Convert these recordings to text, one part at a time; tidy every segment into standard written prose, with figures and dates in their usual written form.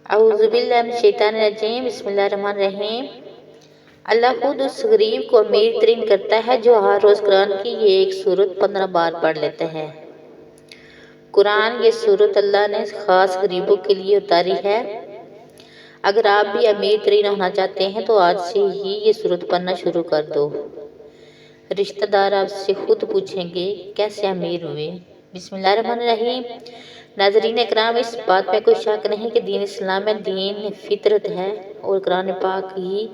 اعوذ باللہ من الشیطان الرجیم، بسم اللہ الرحمن الرحیم۔ اللہ خود اس غریب کو امیر ترین کرتا ہے جو ہر روز قرآن کی یہ ایک سورت 15 بار پڑھ لیتا ہے۔ قرآن یہ سورت اللہ نے خاص غریبوں کے لیے اتاری ہے۔ اگر آپ بھی امیر ترین ہونا چاہتے ہیں تو آج سے ہی یہ سورت پڑھنا شروع کر دو۔ رشتہ دار آپ سے خود پوچھیں گے کیسے امیر ہوئے۔ بسم اللہ الرحمن الرحیم۔ ناظرین اکرام، اس بات میں کوئی شک نہیں کہ دین اسلام میں دین فطرت ہے اور قرآن پاک ہی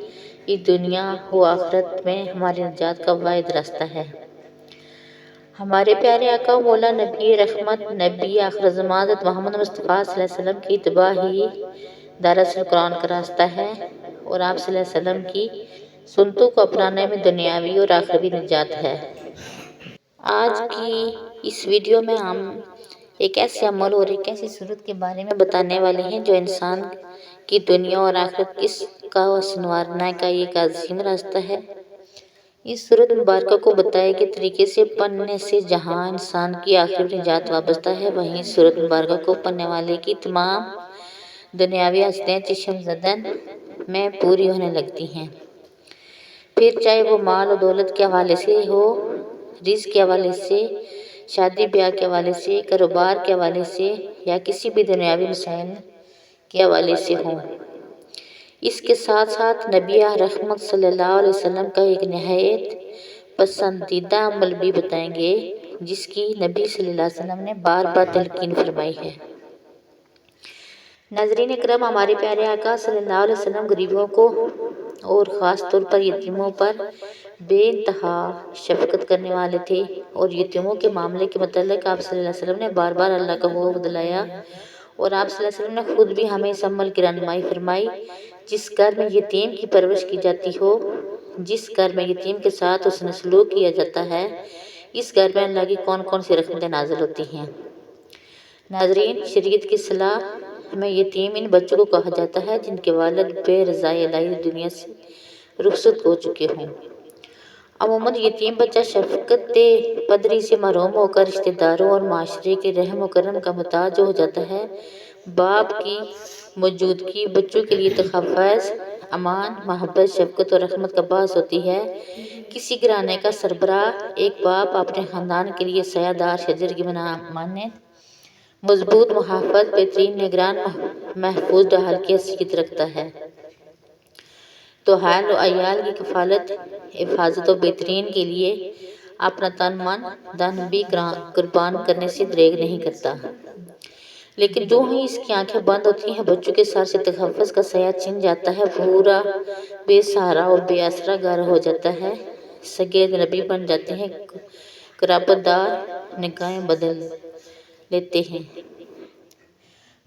اس دنیا و آخرت میں ہماری نجات کا واحد راستہ ہے۔ ہمارے پیارے آقا و مولا نبی رحمت، نبی آخر زمان حضرت محمد مصطفیٰ صلی اللہ علیہ وسلم کی اتباع ہی دراصل قرآن کا راستہ ہے اور آپ صلی اللہ علیہ وسلم کی سنتوں کو اپنانے میں دنیاوی اور آخروی نجات ہے۔ آج کی اس ویڈیو میں ہم ایک ایسے عمل اور ایک ایسی صورت کے بارے میں بتانے والے ہیں جو انسان کی دنیا اور آخرت کا سنوارنے کا ایک عظیم راستہ ہے۔ اس صورت مبارکہ کو بتائے گئے طریقے سے پڑھنے سے جہاں انسان کی آخری نجات وابستہ ہے، وہیں صورت مبارکہ کو پڑھنے والے کی تمام دنیاوی حاجتیں چشم زدن میں پوری ہونے لگتی ہیں۔ پھر چاہے وہ مال و دولت کے حوالے سے ہو، رزق کے حوالے سے، شادی بیاہ کے حوالے سے، کاروبار کے حوالے سے یا کسی بھی دنیاوی مسائل کے حوالے سے ہوں۔ اس کے ساتھ ساتھ نبی رحمت صلی اللہ علیہ وسلم کا ایک نہایت پسندیدہ عمل بھی بتائیں گے جس کی نبی صلی اللہ علیہ وسلم نے بار بار تلقین فرمائی ہے۔ ناظرین اکرام، ہمارے پیارے آقا صلی اللہ علیہ وسلم غریبوں کو اور خاص طور پر یتیموں پر بے انتہا شفقت کرنے والے تھے اور یتیموں کے معاملے کے متعلق آپ صلی اللہ علیہ وسلم نے بار بار اللہ کا خوف دلایا اور آپ صلی اللہ علیہ وسلم نے خود بھی ہمیں اس عمل کی رہنمائی فرمائی۔ جس گھر میں یتیم کی پرورش کی جاتی ہو، جس گھر میں یتیم کے ساتھ حسن سلوک کیا جاتا ہے، اس گھر میں اللہ کی کون کون سی رحمتیں نازل ہوتی ہیں۔ ناظرین، شریعت کی اصطلاح میں یتیم ان بچوں کو کہا جاتا ہے جن کے والد بے رضائے الہی دنیا سے رخصت ہو چکے ہوں۔ عموماً یتیم بچہ شفقت پدری سے محروم ہو کر رشتہ داروں اور معاشرے کے رحم و کرم کا محتاج ہو جاتا ہے۔ باپ کی موجودگی بچوں کے لیے تحفظ، امان، محبت، شفقت اور رحمت کا باعث ہوتی ہے۔ کسی گھرانے کا سربراہ، ایک باپ اپنے خاندان کے لیے سایہ دار شجر کی مانند مضبوط محافظ، بہترین نگران، محفوظ ڈھال کی حیثیت رکھتا ہے۔ تو اہل و عیال کی کفالت، حفاظت و بہترین کے لیے اپنا تن من دھن بھی قربان کرنے سے دریغ نہیں کرتا۔ لیکن جو ہی اس کی آنکھیں بند ہوتی ہیں، بچوں کے سر سے تحفظ کا سایہ چھن جاتا ہے، پورا بے سہارا اور بے آسرا گھر ہو جاتا ہے، سگے اجنبی بن جاتے ہیں، قرابت دار نگاہیں بدل لیتے ہیں،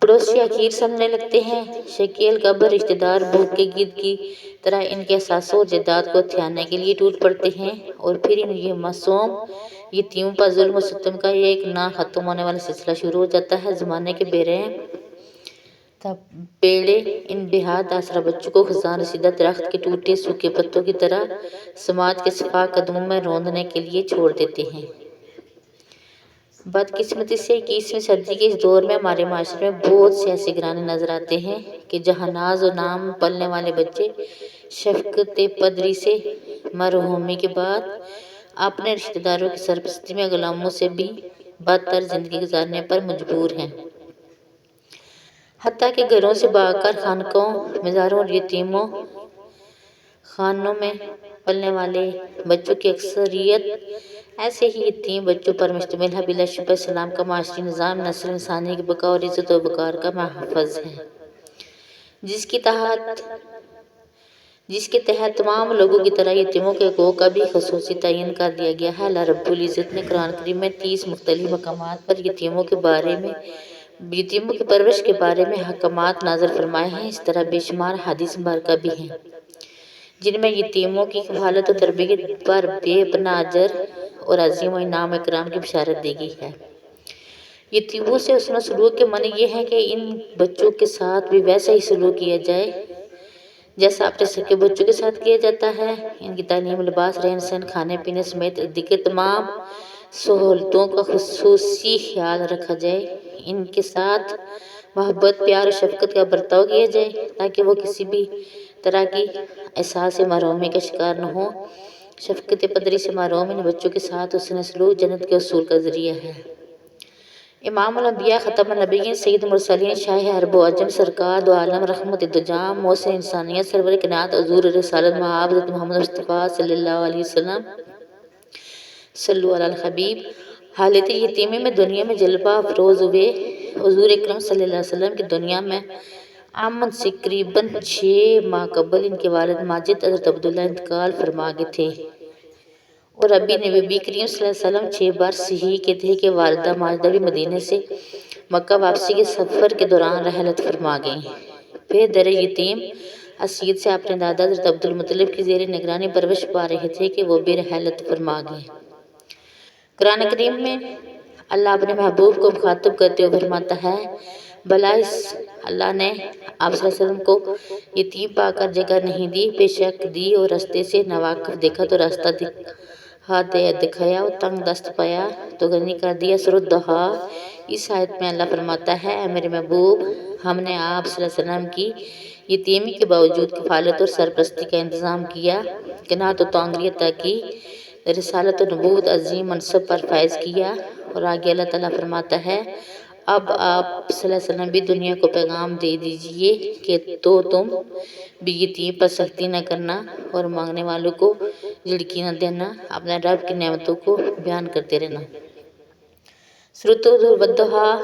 پڑوسی حقیر سمجھنے لگتے ہیں، شکیل قبر رشتہ دار بھوکے گدھ کی طرح ان کے احساسوں اور جائیداد کو ہتھیانے کے لیے ٹوٹ پڑتے ہیں، اور پھر یہ معصوم یتیموں پر ظلم و ستم کا ایک نہ ختم ہونے والا سلسلہ شروع ہو جاتا ہے۔ زمانے کے بے رحم تپیڑے ان بے حد آسرا بچوں کو خزاں رسیدہ درخت کے ٹوٹے سوکھے پتوں کی طرح سماج کے سفاک قدموں میں روندنے کے لیے چھوڑ دیتے ہیں۔ بدقسمتی سے 21ویں صدی کے اس دور میں ہمارے معاشرے میں بہت سے ایسے گھرانے نظر آتے ہیں کہ جہاں ناز و نام پلنے والے بچے شفقت پدری سے محرومی کے بعد اپنے رشتہ داروں کی سرپرستی میں غلاموں سے بھی بدتر زندگی گزارنے پر مجبور ہیں۔ حتیٰ کہ گھروں سے بھاگ کر خانقاہوں، مزاروں اور یتیموں خانوں میں پلنے والے بچوں کی اکثریت ایسے ہی یتیم بچوں پر مشتمل ہے۔ بلا شبہ اسلام کا معاشری نظام نسل انسانی کی بقا اور عزت و وقار کا محافظ ہے، جس کے تحت تمام لوگوں کی طرح یتیموں کے حقوق کا بھی خصوصی تعین کر دیا گیا ہے۔ اللہ رب العزت نے قرآن کریم میں 30 مختلف مقامات پر یتیموں کی پرورش کے بارے میں احکامات نازل فرمائے ہیں۔ اس طرح بے شمار احادیث مبارکہ بھی ہیں جن میں یتیموں کی کفالت و تربیت پر بے پناہ اجر اور عظیم انعام و اکرام کی بشارت دی گئی ہے۔ یتیموں سے حسن سلوک کے معنی یہ ہے کہ ان بچوں کے ساتھ بھی ویسا ہی سلوک کیا جائے جیسا اپنے سکے بچوں کے ساتھ کیا جاتا ہے۔ ان کی تعلیم، لباس، رہن سہن، کھانے پینے سمیت دیگر تمام سہولتوں کا خصوصی خیال رکھا جائے۔ ان کے ساتھ محبت پیار اور شفقت کا برتاؤ کیا جائے تاکہ وہ کسی بھی طرح کی احساس محرومی کا شکار نہ ہو۔ شفقت پدری سے محروم ان بچوں کے ساتھ حسن سلوک جنت کے حصول کا ذریعہ ہے۔ امام الانبیاء ختم النبیین سید المرسلین شاہ عرب و عجم سرکار دو عالم رحمت دجام محسن انسانیت سرور کائنات حضور رسالت مآب حضرت محمد مصطفیٰ صلی اللہ علیہ وسلم صلو علی الحبیب۔ حالت یتیمی میں دنیا میں جلوہ افروز ہوئے حضور اکرم صلی اللہ علیہ وسلم کی دنیا میں آمد سے قریباً 6 ماہ قبل ان کے والد ماجد حضرت عبداللہ انتقال فرما گئے تھے، اور ابھی نبی کریم صلی اللہ علیہ وسلم 6 بار صحیح کہتے ہیں کہ والدہ ماجدہ بھی مدینے سے مکہ واپسی کے سفر کے دوران رحلت فرما گئیں۔ پھر در یتیم اسیر سے اپنے دادا حضرت عبدالمطلب کی زیر نگرانی پرورش پا رہے تھے کہ وہ بھی رحلت فرما گئے۔ قرآن کریم میں اللہ اپنے محبوب کو مخاطب کرتے ہوئے فرماتا ہے، بھلا اس اللہ نے آپ صلی اللہ علیہ وسلم کو یتیم پا کر جگہ نہیں دی، بے شک دی، اور راستے سے ناواقف دیکھا تو راستہ دکھایا، اور تنگ دست پایا تو غنی کر دیا۔ سورۃ الضحیٰ۔ اس آیت میں اللہ فرماتا ہے، اے میرے محبوب، ہم نے آپ صلی اللہ علیہ وسلم کی یتیمی کے باوجود کفالت اور سرپرستی کا انتظام کیا، قناعت و تانگری عطا کی، رسالت و نبوت عظیم منصب پر فائز کیا۔ اور آگے اللہ تعالیٰ فرماتا ہے، اب آپ صلی اللہ علیہ وسلم بھی دنیا کو پیغام دے دیجئے کہ تو تم بھی یتیم پر سختی نہ کرنا اور مانگنے والوں کو جھڑکی نہ دینا، اپنے رب کی نعمتوں کو بیان کرتے رہنا۔ سورۃ والضحیٰ۔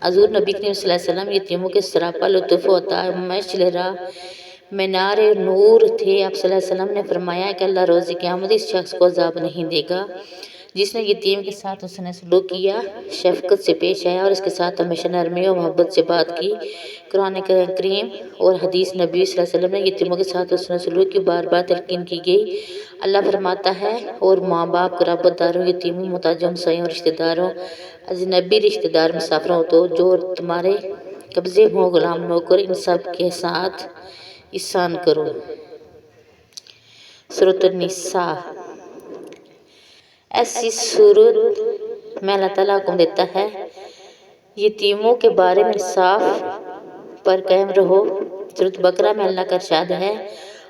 حضور نبی کریم صلی اللہ علیہ وسلم یتیموں کے سراپا لطف و عطا چہرہ مینار نور تھے۔ آپ صلی اللہ علیہ وسلم نے فرمایا کہ اللہ روز قیامت اس شخص کو عذاب نہیں دے گا جس نے یتیم کے ساتھ حسن سلوک کیا، شفقت سے پیش آیا اور اس کے ساتھ ہمیشہ نرمی اور محبت سے بات کی۔ قرآن کریم اور حدیث نبی صلی اللہ علیہ وسلم نے یتیموں کے ساتھ حسن سلوک کی بار بار تلقین کی گئی۔ اللہ فرماتا ہے، اور ماں باپ، قرابت داروں، یتیموں، محتاجوں، ہمسایوں، رشتہ داروں، اجنبی رشتہ دار، مسافروں تو جو تمہارے قبضے ہوں، غلام، نوکر، ان سب کے ساتھ احسان کرو۔ سورۃ النساء۔ ایسی صورت میں اللہ تعالیٰ حکم دیتا ہے، یتیموں کے بارے میں انصاف پر قائم رہو۔ سورۃ بقرہ میں اللہ کا ارشاد ہے،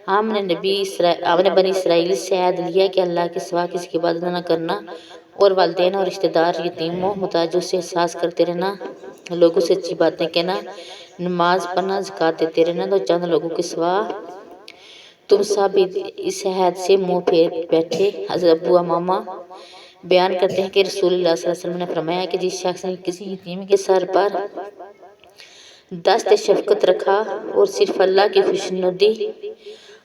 ہم نے بنی اسرائیل سے عہد لیا کہ اللہ کے سوا کسی کی عبادت نہ کرنا، اور والدین اور رشتہ دار، یتیموں، محتاجوں سے احسان کرتے رہنا، لوگوں سے اچھی باتیں کہنا، نماز پڑھنا، زکوٰۃ دیتے رہنا، تو چند لوگوں کے سوا تم سب اس عہد سے منہ پھیر بیٹھے۔ حضرت ابو امامہ بیان کرتے ہیں کہ رسول اللہ صلی اللہ علیہ وسلم نے فرمایا کہ جس شخص نے کسی یتیم کے سر پر دست شفقت رکھا اور صرف اللہ کی خوشنودی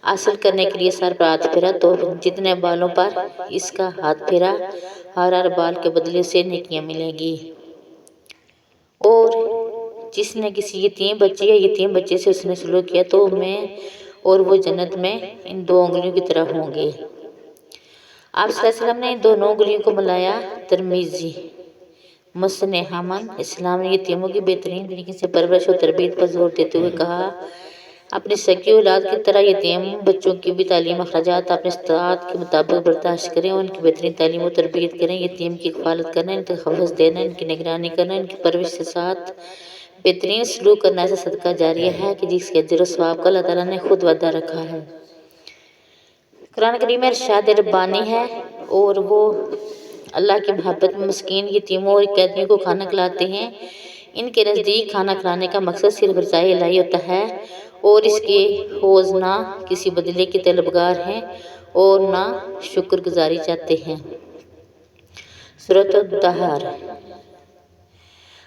حاصل کرنے کے لیے سر پر ہاتھ پھیرا، تو جتنے بالوں پر اس کا ہاتھ پھیرا، ہر بال کے بدلے سے نیکیاں ملیں گی۔ اور جس نے کسی یتیم بچے یا یتیم بچے سے حسن سلوک کیا تو میں اور وہ جنت میں ان 2 انگلیوں کی طرح ہوں گے۔ آپ صلی اللہ علیہ وسلم نے ان دونوں انگلیوں کو ملایا۔ ترمذی۔ مسند احمد۔ اسلام نے یتیموں کی بہترین طریقے سے پرورش اور تربیت پر زور دیتے ہوئے کہا، اپنی سگی اولاد کی طرح یتیم بچوں کی بھی تعلیم اخراجات اپنے استطاعت کے مطابق برداشت کریں اور ان کی بہترین تعلیم و تربیت کریں۔ یتیم کی کفالت کرنا، ان کا تحفظ دینا، ان کی نگرانی کرنا، ان کی پرورش کے ساتھ بہترین سلوک کرنا ایسا صدقہ جاریہ ہے کہ جس کے اجر و ثواب کا اللہ تعالیٰ نے خود وعدہ رکھا ہے۔ قرآن کریم میں ارشاد ربانی ہے، اور وہ اللہ کی محبت میں مسکین، یتیموں اور قیدیوں کو کھانا کھلاتے ہیں۔ ان کے نزدیک کھانا کھلانے کا مقصد صرف رضائے الہی ہوتا ہے، اور اس کے حوض نہ کسی بدلے کے طلبگار ہیں اور نہ شکر گزاری چاہتے ہیں۔ سورۃ الدہر۔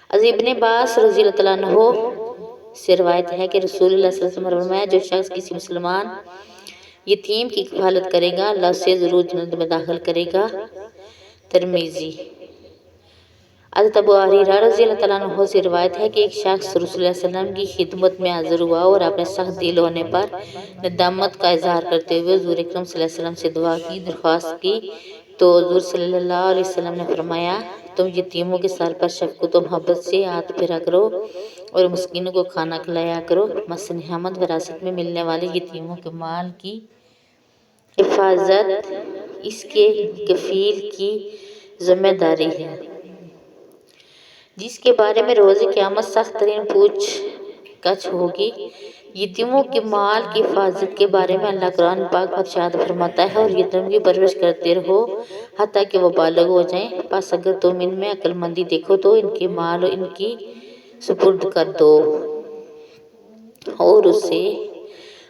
حضرت ابن عباس رضی اللہ عنہ سے روایت ہے کہ رسول اللہ صلی اللہ علیہ وسلم نے فرمایا، جو شخص کسی مسلمان یتیم کی کفالت کرے گا، اللہ اسے ضرور جنت میں داخل کرے گا۔ ترمذی۔ حضرت ابو ہریرہ رضی اللہ عنہ سے روایت ہے کہ ایک شخص رسول اللہ صلی اللہ علیہ وسلم کی خدمت میں حاضر ہوا اور اپنے سخت دل ہونے پر ندامت کا اظہار کرتے ہوئے حضور اکرم صلی اللہ علیہ وسلم سے دعا کی، درخواست کی، تو حضور صلی اللہ علیہ وسلم نے فرمایا، تم یتیموں کے سر پر شفقت و محبت سے ہاتھ پھیرا کرو اور مسکینوں کو کھانا کھلایا کرو۔ مسند احمد۔ وراثت میں ملنے والے یتیموں کے مال کی حفاظت اس کے کفیل کی ذمہ داری ہے۔ جس کے بارے میں روز قیامت سخت ترین پوچھ گچھ ہوگی۔ یتیموں کے مال کی حفاظت کے بارے میں اللہ قرآن پاک پر ارشاد فرماتا ہے، اور یتیم کی پرورش کرتے رہو حتیٰ کہ وہ بالغ ہو جائیں، پس اگر تم ان میں عقل مندی دیکھو تو ان کے مال ان کی سپرد کر دو اور اسے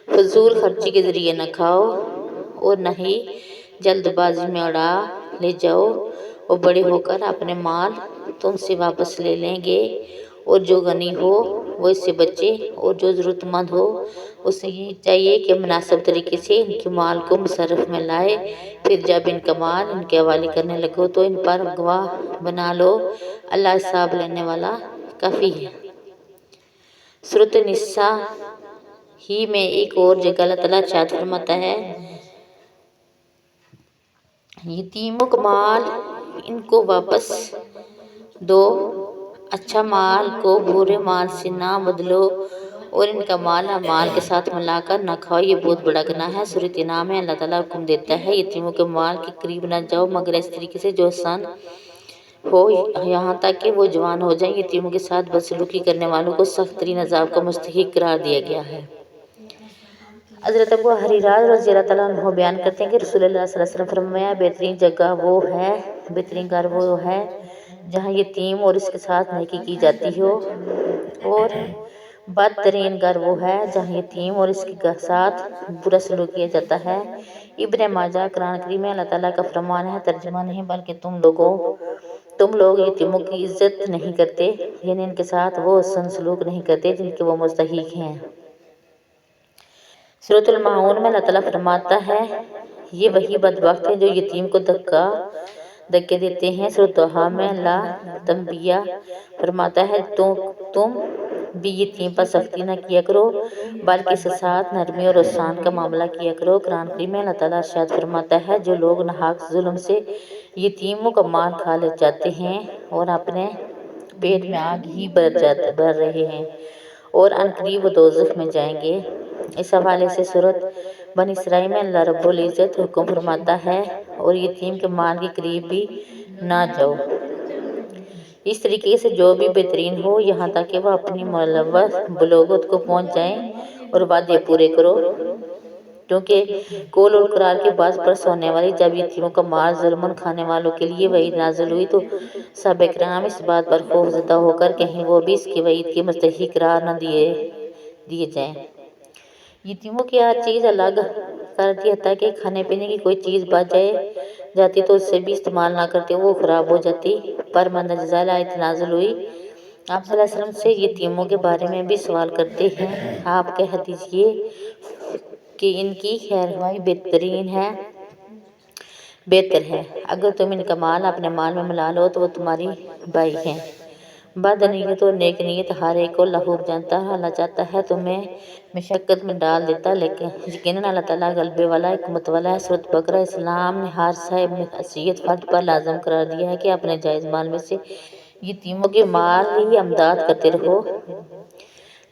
فضول خرچی کے ذریعے نہ کھاؤ اور نہ ہی جلد بازی میں اڑا لے جاؤ، اور بڑے ہو کر اپنے مال تم سے واپس لے لیں گے، اور جو غنی ہو وہ اس سے بچے، اور جو ضرورت مند ہو اسے یہ چاہیے کہ مناسب طریقے سے ان کے مال کو مصرف میں لائے، پھر جب ان کا مال ان کے حوالے کرنے لگو تو ان پر گواہ بنا لو، اللہ حساب لینے والا کافی ہے۔ سورۃ النساء ہی میں ایک اور جگہ اللہ تعالیٰ ارشاد فرماتا ہے، یتیموں کا مال ان کو واپس دو، اچھا مال کو برے مال سے نہ بدلو، اور ان کا مال مال کے ساتھ ملا کر نہ کھاؤ، یہ بہت بڑا گناہ ہے۔ سورۃ انعام میں اللہ تعالیٰ حکم دیتا ہے، یتیموں کے مال کے قریب نہ جاؤ مگر اس طریقے سے جو آسان ہو، یہاں تک کہ وہ جوان ہو جائیں۔ یتیموں کے ساتھ بدسلوکی کرنے والوں کو سخت ترین عذاب کا مستحق قرار دیا گیا ہے۔ حضرت ابو ہریرہ رضی اللہ تعالیٰ عنہ بیان کرتے ہیں کہ رسول اللہ صلی اللہ علیہ وسلم فرمایا، بہترین جگہ وہ ہے، بہترین گھر وہ ہے جہاں یتیم اور اس کے ساتھ نیکی کی جاتی ہو، اور بدترین گھر وہ ہے جہاں یتیم اور اس کے ساتھ برا سلوک کیا جاتا ہے۔ ابن ماجہ قرآن کریم میں اللہ تعالیٰ کا فرمان ہے، ترجمہ نہیں بلکہ تم لوگ یتیموں کی عزت نہیں کرتے، یعنی ان کے ساتھ وہ حسن سلوک نہیں کرتے جن کے وہ مستحق ہیں۔ سورۃ الماعون میں اللہ تعالیٰ فرماتا ہے، یہ وہی بدبخت ہیں جو یتیم کو دھکے دیتے ہیں۔ سورۃ طٰہٰ میں اللہ تنبیہ فرماتا ہے، تم بھی یتیم پر سختی نہ کیا کرو بلکہ اس کے ساتھ نرمی اور احسان کا معاملہ کیا کرو۔ قرآن کریم میں اللہ تعالیٰ ارشاد فرماتا ہے، جو لوگ ناحق ظلم سے یتیموں کا مال کھا جاتے ہیں اور اپنے پیٹ میں آگ ہی بھر رہے ہیں، اور عنقریب وہ دوزخ میں جائیں گے۔ اس حوالے سے سورۃ بنی اسرائیل میں اللہ رب العزت حکم فرماتا ہے، اور یتیم کے مال کے قریب بھی نہ جاؤ، اس طریقے سے جو بھی بہترین ہو، یہاں تک کہ وہ اپنی بلوغت کو پہنچ جائیں، اور وعدے پورے کرو، کیونکہ قول اور قرار کے باعث برس ہونے والی جب یتیموں کا مال ظلماً کھانے والوں کے لیے وعید نازل ہوئی تو صحابہ کرام اس بات پر خوف زدہ ہو کر کہیں وہ بھی اس کی وعید کے مستحق قرار نہ دیے جائیں۔ یتیموں کی ہر چیز الگ کر دی، حتیٰ کہ کھانے پینے کی کوئی چیز بچ جاتی تو اسے بھی استعمال نہ کرتے، وہ خراب ہو جاتی، پر مندرجہ ذیل آیت نازل ہوئی۔ آپ صلی اللہ علیہ وسلم سے یتیموں کے بارے میں بھی سوال کرتے ہیں، آپ کہہ دیجئے کہ ان کی خیرخواہی بہتر ہے، اگر تم ان کا مال اپنے مال میں ملا لو تو وہ تمہاری بھائی ہیں۔ بد نیت اور نیک نیت ہر ایک کو اللہ خوب جانتا ہے، اللہ چاہتا ہے تمہیں مشقت میں ڈال دیتا، لیکن یقیناً اللہ تعالیٰ غلبے والا، حکمت والا ہے۔ سورۃ بقرہ۔ اسلام نے ہر صاحب حیثیت فرد پر لازم قرار دیا ہے کہ اپنے جائز مال میں سے یتیموں کے مال کی امداد کرتے رہو۔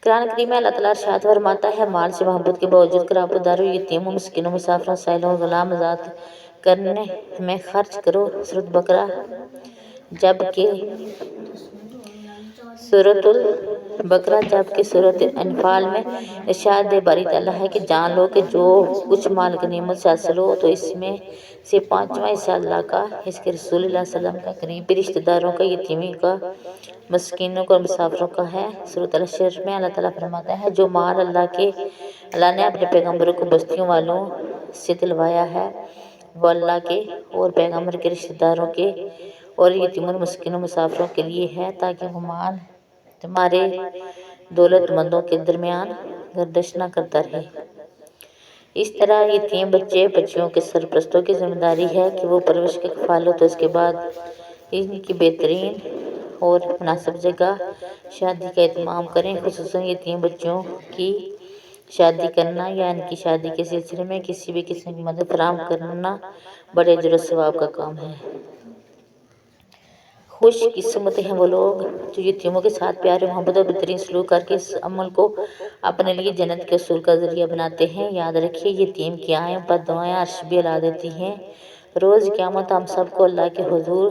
قرآن کریم میں اللہ تعالیٰ ارشاد فرماتا ہے، مال سے محبت کے باوجود قرابت داروں، یتیموں، مسکینوں، مسافروں، سائلوں اور غلام آزاد کرنے میں خرچ کرو۔ سورۃ بقرہ۔ جبکہ سورۃ انفال میں ارشاد باری تعالیٰ ہے کہ جان لو کہ جو کچھ مال غنیمت سے حاصل ہو تو اس میں سے 5واں حصہ اللہ کا، اس کے رسول اللہ صلی اللہ علیہ وسلم کا، قریبی رشتہ داروں کا، یتیموں کا، مسکینوں کا اور مسافروں کا ہے۔ سورۃ الحشر میں اللہ تعالیٰ فرماتا ہے، جو مال اللہ نے اپنے پیغمبروں کو بستیوں والوں سے دلوایا ہے وہ اللہ کے اور پیغمبر کے رشتہ داروں کے اور یتیموں، مسکینوں، مسافروں کے لیے ہے، تاکہ وہ مال تمہارے دولت مندوں کے درمیان گردش نہ کرتا رہے۔ اس طرح یتیم بچے بچیوں کے سرپرستوں کی ذمہ داری ہے کہ وہ پرورش کی کفالت اور اس کے بعد ان کی بہترین اور مناسب جگہ شادی کا اہتمام کریں۔ خصوصاً یتیم بچیوں کی شادی کرنا یا ان کی شادی کے سلسلے میں کسی بھی قسم کی مدد فراہم کرنا بڑے اجر و ثواب کا کام ہے۔ خوش قسمت ہیں وہ لوگ جو یتیموں کے ساتھ پیار و محبت اور بہترین سلوک کر کے اس عمل کو اپنے لیے جنت کے حصول کا ذریعہ بناتے ہیں۔ یاد رکھیے، یتیم کی آہیں پر دعائیں عرش بھی ہلا دیتی ہیں۔ روز قیامت ہم سب کو اللہ کے حضور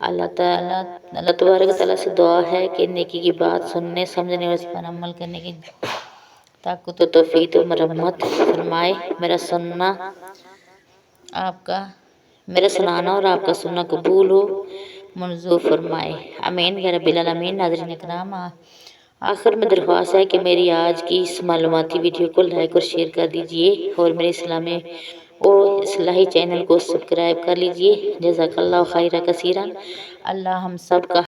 اللہ تبارک تعالیٰ سے دعا ہے کہ نیکی کی بات سننے سمجھنے اور اس پر عمل کرنے کی طاقت و توفیق و مرمت فرمائے۔ میرا سنانا اور آپ کا سننا قبول ہو، منظور فرمائے، آمین یا رب العالمین۔ ناظرین اکرام، آخر میں درخواست ہے کہ میری آج کی اس معلوماتی ویڈیو کو لائک اور شیئر کر دیجئے اور میرے اسلامی اور اصلاحی چینل کو سبسکرائب کر لیجئے۔ جزاک اللہ خیرا کثیرا۔ اللہ ہم سب کا